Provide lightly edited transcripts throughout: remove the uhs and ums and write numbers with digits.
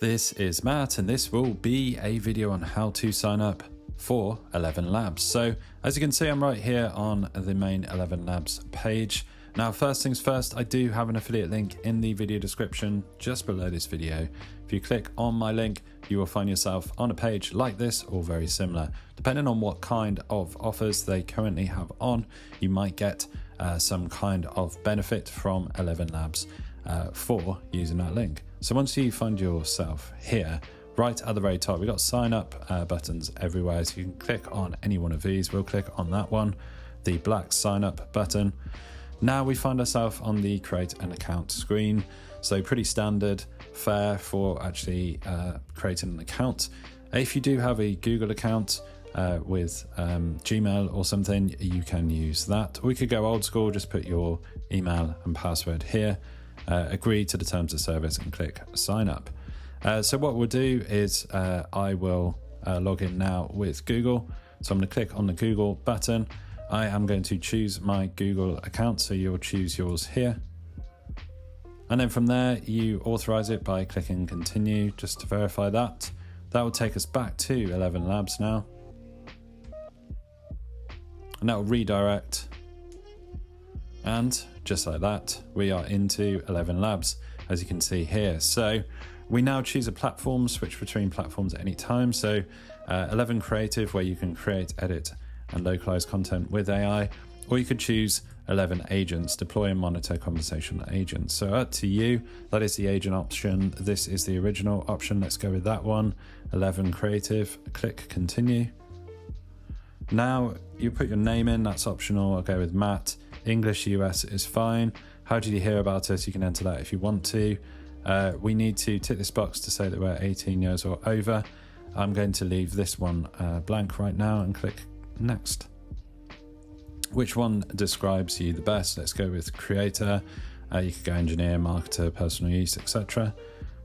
This is Matt, and this will be a video on how to sign up for ElevenLabs. So as you can see, I'm right here on the main ElevenLabs page. Now, first things first, I do have an affiliate link in the video description just below this video. If you click on my link, you will find yourself on a page like this or very similar. Depending on what kind of offers they currently have on, you might get some kind of benefit from ElevenLabs for using that link. So once you find yourself here, right at the very top, we've got sign up buttons everywhere. So you can click on any one of these. We'll click on that one, the black sign up button. Now we find ourselves on the create an account screen. So pretty standard fare for actually creating an account. If you do have a Google account with Gmail or something, you can use that. We could go old school, just put your email and password here, agree to the terms of service and click sign up. So what we'll do is I will log in now with Google. So I'm going to click on the Google button. I am going to choose my Google account, so you'll choose yours here. And then from there, you authorize it by clicking continue just to verify that. That will take us back to ElevenLabs now. And that will redirect. And just like that, we are into ElevenLabs, as you can see here. So we now choose a platform, switch between platforms at any time. So 11 Creative, where you can create, edit, and localize content with AI, or you could choose 11 Agents, deploy and monitor conversational agents. So up to you. That is the agent option. This is the original option. Let's go with that one. 11 Creative, click continue. Now you put your name in, that's optional. I'll go with Matt. English US is fine. How did you hear about us? You can enter that if you want to. We need to tick this box to say that we're 18 years or over. I'm going to leave this one blank right now and click next. Which one describes you the best? Let's go with creator. You could go engineer, marketer, personal use, etc.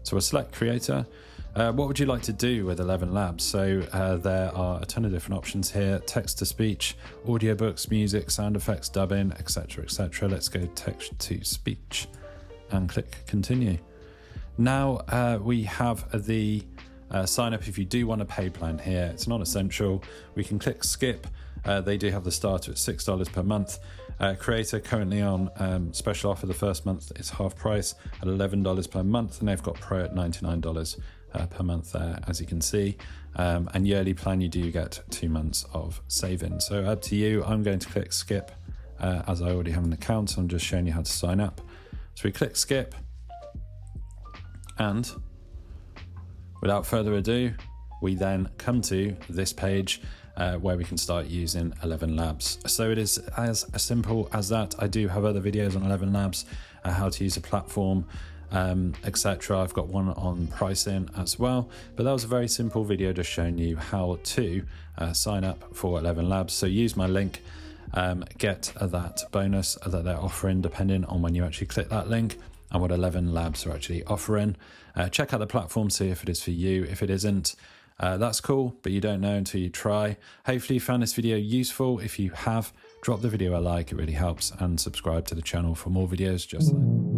So we'll select creator. What would you like to do with ElevenLabs? So there are a ton of different options here: text to speech, audiobooks, music, sound effects, dubbing, etc, etc. Let's go text to speech and click continue. Now we have the sign up if you do want a paid plan here. It's not essential. We can click skip. They do have the starter at $6 per month. Creator currently on special offer. The first month is half price at $11 per month, and they've got Pro at $99 per month there, as you can see. And yearly plan, you do get 2 months of savings. So up to you. I'm going to click skip as I already have an account. So I'm just showing you how to sign up. So we click skip, and without further ado, we then come to this page where we can start using ElevenLabs. So it is as simple as that. I do have other videos on ElevenLabs, how to use a platform, etc. I've got one on pricing as well, but that was a very simple video just showing you how to sign up for ElevenLabs. So use my link, get that bonus that they're offering depending on when you actually click that link and what ElevenLabs are actually offering. Check out the platform, see if it is for you. If it isn't, that's cool, but you don't know until you try. Hopefully you found this video useful. If you have, drop the video a like, it really helps, and subscribe to the channel for more videos just like